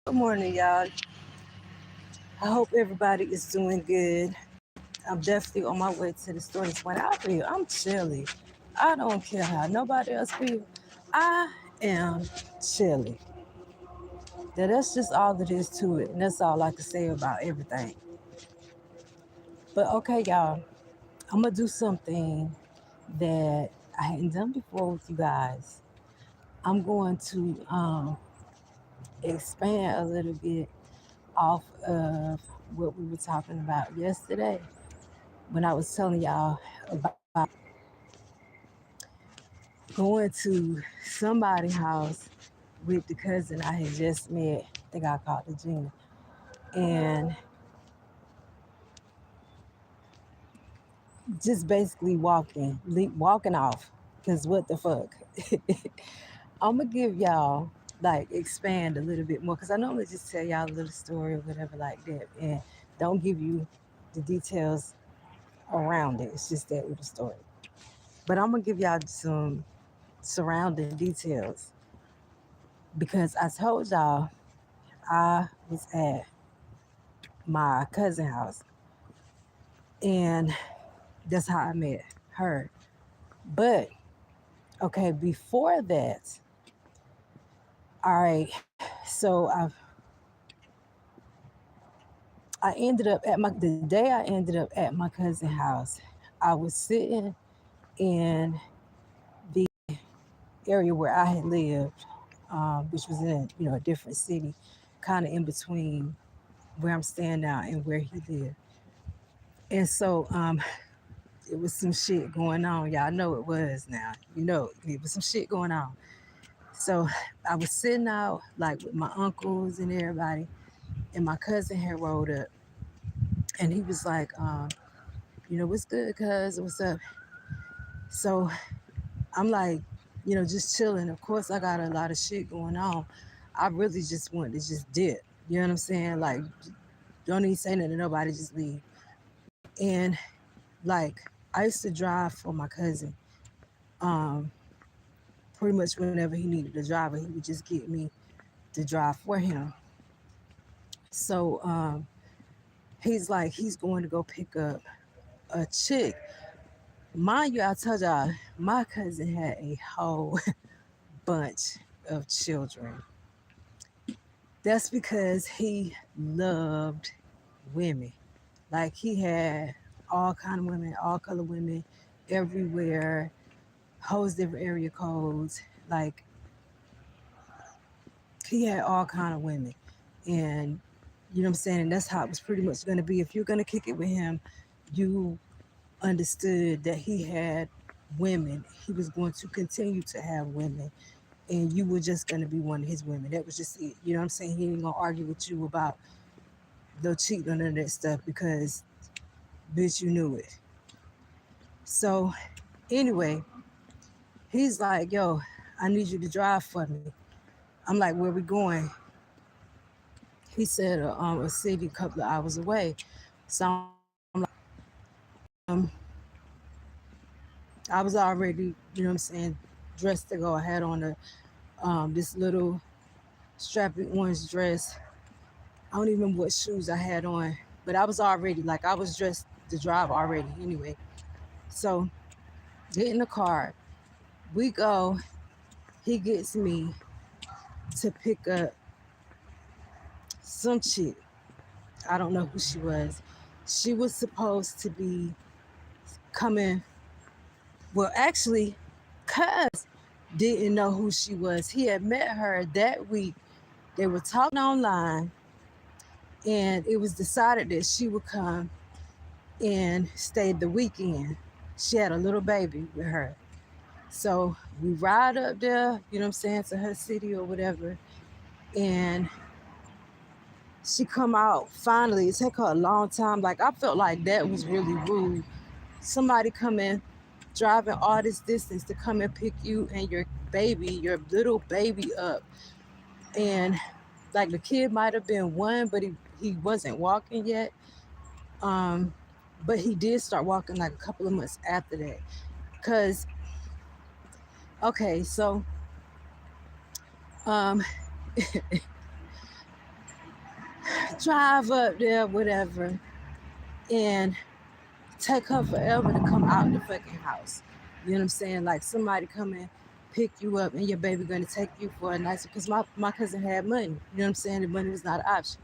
Good morning, y'all. I hope everybody is doing good. I'm definitely on my way to the store this morning. I'm chilly. I don't care how nobody else feels. I am chilly. That's just all that is to it. And that's all I can say about everything. But okay, y'all, I'm going to do something that I hadn't done before with you guys. I'm going to expand a little bit off of what we were talking about yesterday when I was telling y'all about going to somebody's house with the cousin I had just met. I think I called her Gina. And just basically walking off. Because what the fuck? I'm going to give y'all, like, expand a little bit more. Because I normally just tell y'all a little story or whatever like that. And don't give you the details around it. It's just that little story. But I'm going to give y'all some surrounding details. Because I told y'all I was at my cousin house, and that's how I met her. But okay, before that, all right. So I ended up at the day I ended up at my cousin house. I was sitting in the area where I had lived, which was in a different city, kind of in between where I'm staying now and where he lived. And so it was some shit going on. Y'all know it was now. It was some shit going on. So I was sitting out like with my uncles and everybody, and my cousin had rolled up, and he was like, what's good, cuz? What's up? So I'm like, just chilling. Of course, I got a lot of shit going on. I really just wanted to just dip. You know what I'm saying? Like, don't even say nothing to nobody, just leave. And like, I used to drive for my cousin. Um, Pretty much whenever he needed a driver, he would just get me to drive for him. So he's like, he's going to go pick up a chick. Mind you, I told y'all, my cousin had a whole bunch of children. That's because he loved women. Like, he had all kind of women, all color women, everywhere, whole different area codes. Like, he had all kind of women. And you know what I'm saying? And that's how it was pretty much going to be. If you're going to kick it with him, you understood that he had women. He was going to continue to have women. And you were just going to be one of his women. That was just it. You know what I'm saying? He ain't going to argue with you about no cheating or none of that stuff because, bitch, you knew it. So, anyway, he's like, yo, I need you to drive for me. I'm like, where we going? He said a city a couple of hours away. So I'm like, um, I was already, you know what I'm saying, dressed to go. I had on this little strappy orange dress. I don't even remember what shoes I had on, but I was already, like, I was dressed to drive already anyway. So get in the car. We go. He gets me to pick up some chick. I don't know who she was. She was supposed to be coming. Well, actually, cuz didn't know who she was. He had met her that week. They were talking online, and it was decided that she would come and stay the weekend. She had a little baby with her. So we ride up there, you know what I'm saying, to her city or whatever. And she come out finally. It took her a long time. Like, I felt like that was really rude. Somebody coming, driving all this distance to come and pick you and your little baby up. And like, the kid might have been one, but he wasn't walking yet. Um, but he did start walking like a couple of months after that. Cause okay, so um Drive up there, whatever, and take her forever to come out the fucking house. You know what I'm saying? Like somebody come and pick you up and your baby gonna take you for a nice, because my cousin had money. You know what I'm saying? The money was not an option.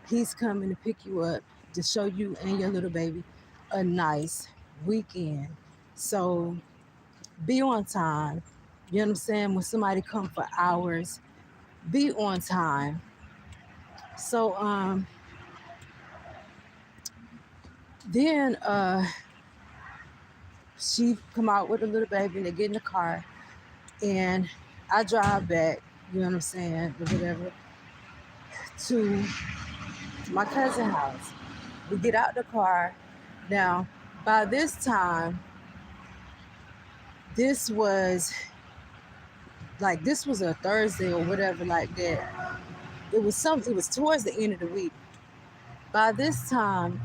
He's coming to pick you up to show you and your little baby a nice weekend. So be on time. You know what I'm saying? When somebody come for hours, be on time. So then she come out with a little baby and they get in the car and I drive back, you know what I'm saying, or whatever, to my cousin's house. We get out the car. Now, by this time, this was this was a Thursday or whatever like that. It was towards the end of the week. By this time,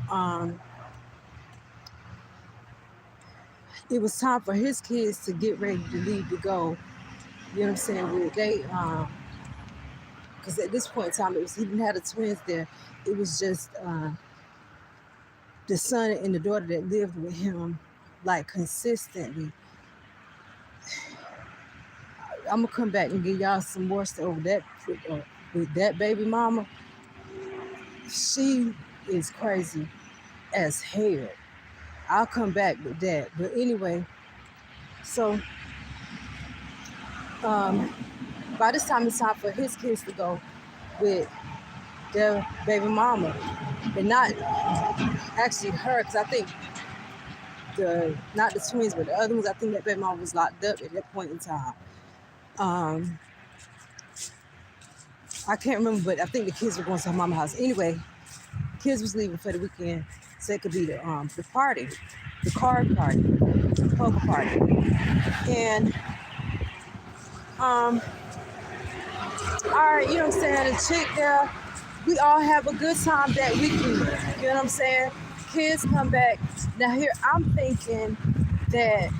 it was time for his kids to get ready to leave to go. You know what I'm saying? Where they because at this point in time he didn't have the twins there. It was just the son and the daughter that lived with him like consistently. I'm gonna come back and give y'all some more stuff with that baby mama. She is crazy as hell. I'll come back with that. But anyway, so by this time it's time for his kids to go with their baby mama, and not actually her, because I think not the twins, but the other ones. I think that baby mama was locked up at that point in time. I can't remember, but I think the kids were going to her mama's house. Anyway, kids was leaving for the weekend, so it could be the party, the card party, the poker party, and all right, you know what I'm saying? The chick there, we all have a good time that weekend. You know what I'm saying? Kids come back. Now here, I'm thinking that,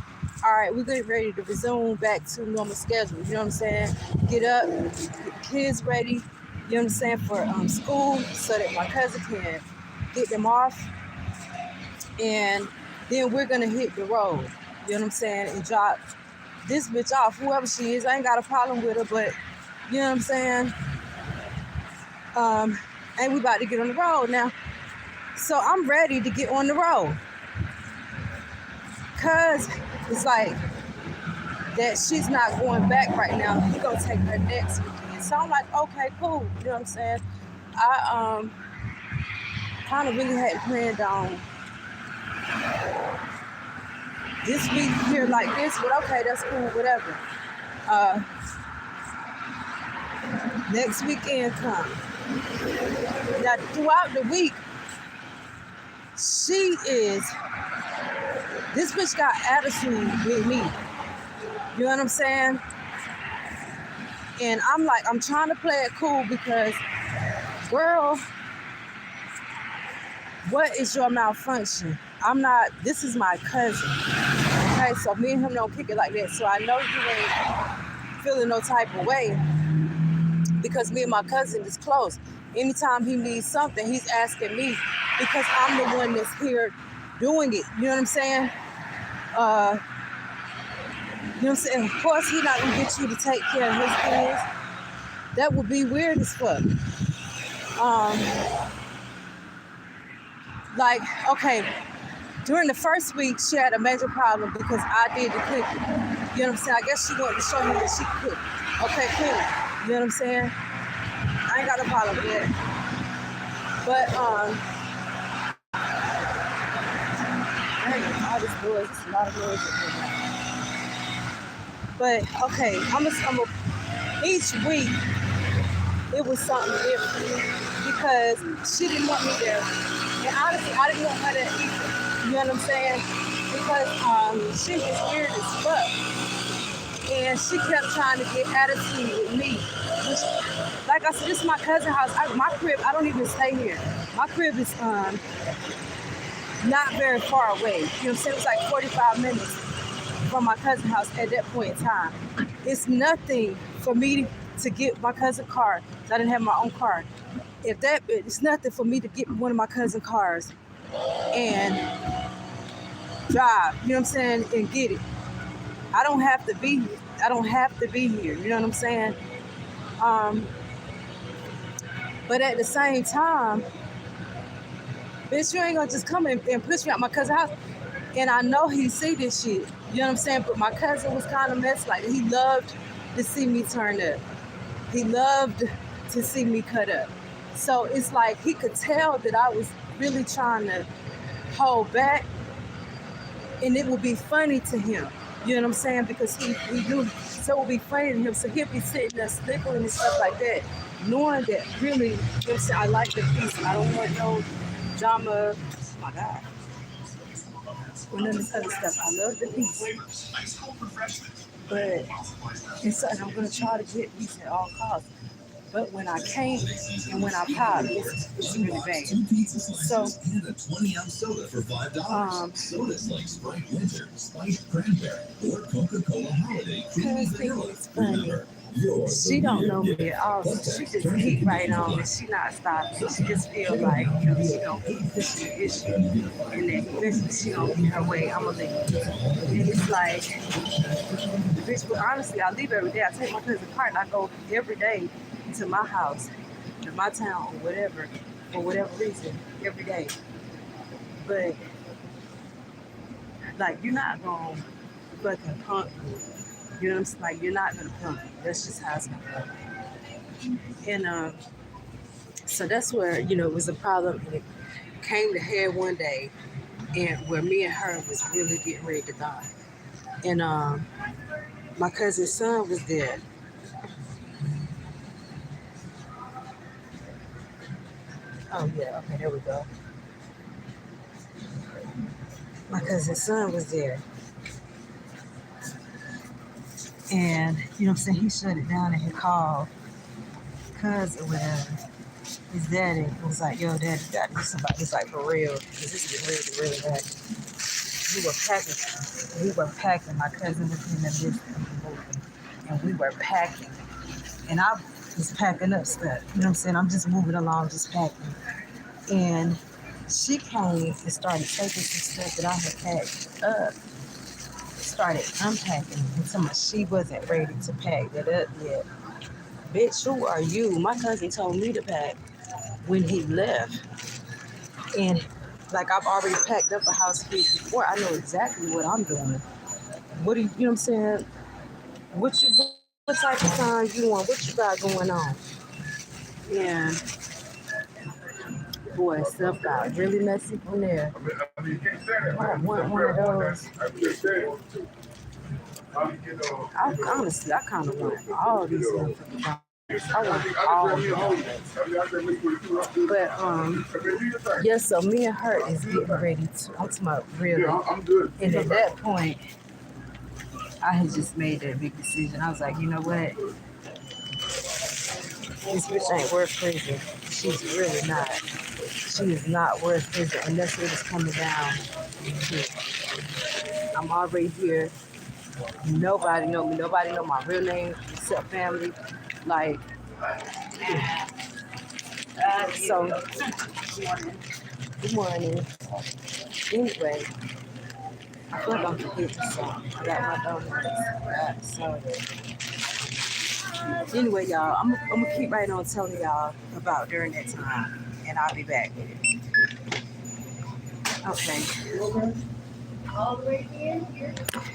all right, we're getting ready to resume back to normal schedule. You know what I'm saying? Get up, get the kids ready, you know what I'm saying, for school, so that my cousin can get them off. And then we're going to hit the road, you know what I'm saying, and drop this bitch off, whoever she is. I ain't got a problem with her, but you know what I'm saying? And we about to get on the road now. So I'm ready to get on the road. Cause it's like that she's not going back right now. He's gonna take her next weekend. So I'm like, okay, cool. You know what I'm saying? I kind of really had planned on this week here like this, but okay, that's cool, whatever. Next weekend come. Now throughout the week, this bitch got attitude with me. You know what I'm saying? And I'm trying to play it cool because, girl, what is your malfunction? This is my cousin. Okay, so me and him don't kick it like that. So I know you ain't feeling no type of way because me and my cousin is close. Anytime he needs something, he's asking me because I'm the one that's here doing it. You know what I'm saying? You know what I'm saying? Of course, he's not gonna get you to take care of his kids. That would be weird as fuck. Like, okay, during the first week, she had a major problem because I did the cooking. You know what I'm saying? I guess she wanted to show him that she could cook. Okay, cool. You know what I'm saying? I ain't got a problem with that. But, all this noise, it's a lot of noise. But, okay, I'm each week, it was something different because she didn't want me there. And honestly, I didn't want her there either. You know what I'm saying? Because she was weird as fuck. And she kept trying to get attitude with me. Which, like I said, this is my cousin's house. My crib, I don't even stay here. My crib is not very far away. You know what I'm saying? It was like 45 minutes from my cousin's house at that point in time. It's nothing for me to get my cousin's car. I didn't have my own car. if that it's nothing for me to get one of my cousin cars and drive, you know what I'm saying, and get it. I don't have to be I don't have to be here, you know what I'm saying? Um, but at the same time, bitch, you ain't gonna just come and push me out my cousin's house. And I know he see this shit, you know what I'm saying? But my cousin was kind of messed, like he loved to see me turn up. He loved to see me cut up. So it's like he could tell that I was really trying to hold back, and it would be funny to him. You know what I'm saying? Because he knew, so it would be funny to him. So he'll be sitting there sniffling and stuff like that, knowing that really, you know what I'm saying, I like the peace. I don't want no drama. Oh my God. Or none of this other stuff. I love the peace. But it's something I'm going to try to get peace at all costs. But when I can't and when I pop, it's really bad. So, sodas like Sprite Winter, Spiced Cranberry, or Coca-Cola Holiday. It's funny. She don't know me at all. So she just keep right on and she not stopping. She just feel like, you know, she gonna keep pushing the issue. And then eventually she gonna get her way. I'ma leave. And it's like, bitch, but honestly, I leave every day. I take my cousin's car and I go every day to my house, to my town, or whatever, for whatever reason, every day. But like, you're not gonna fucking punk me. You know what I'm saying? Like, you're not gonna punk me. That's just how it's gonna go. And so that's where, you know, it was a problem, and it came to head one day, and where me and her was really getting ready to die. And my cousin's son was there. Oh yeah, okay, there we go. My cousin's son was there. And, you know what I'm saying, he shut it down and he called cuz or whatever. His daddy was like, yo, daddy, you gotta do something about this, like, for real. Because this is really, really bad. We were packing. My cousin was in the midst of moving. And we were packing. And I was packing up stuff. You know what I'm saying? I'm just moving along, just packing. And she came and started taking some stuff that I had packed up, started unpacking, and so much she wasn't ready to pack that up yet. Bitch, who are you? My cousin told me to pack when he left. And like, I've already packed up a house keys before. I know exactly what I'm doing. What do you know what I'm saying? What type of time you want? What you got going on? And boy, stuff got really messy from there. I want one of those. Honestly, I kind of want all these motherfucking dogs. I want all of them. But yeah, so me and her is getting ready to. I'm talking about really. And at that point, I had just made that big decision. I was like, you know what? This bitch ain't worth prison. She's really not. She is not worth prison, and that's what it's coming down to. I'm already here. Nobody know me. Nobody know my real name except family. Like, yeah. So, good morning. Anyway, I feel like I'm forgetting something. I got my donuts. I got soda. Anyway, y'all, I'm gonna keep right on telling y'all about during that time, and I'll be back with it. Okay. All the way in here.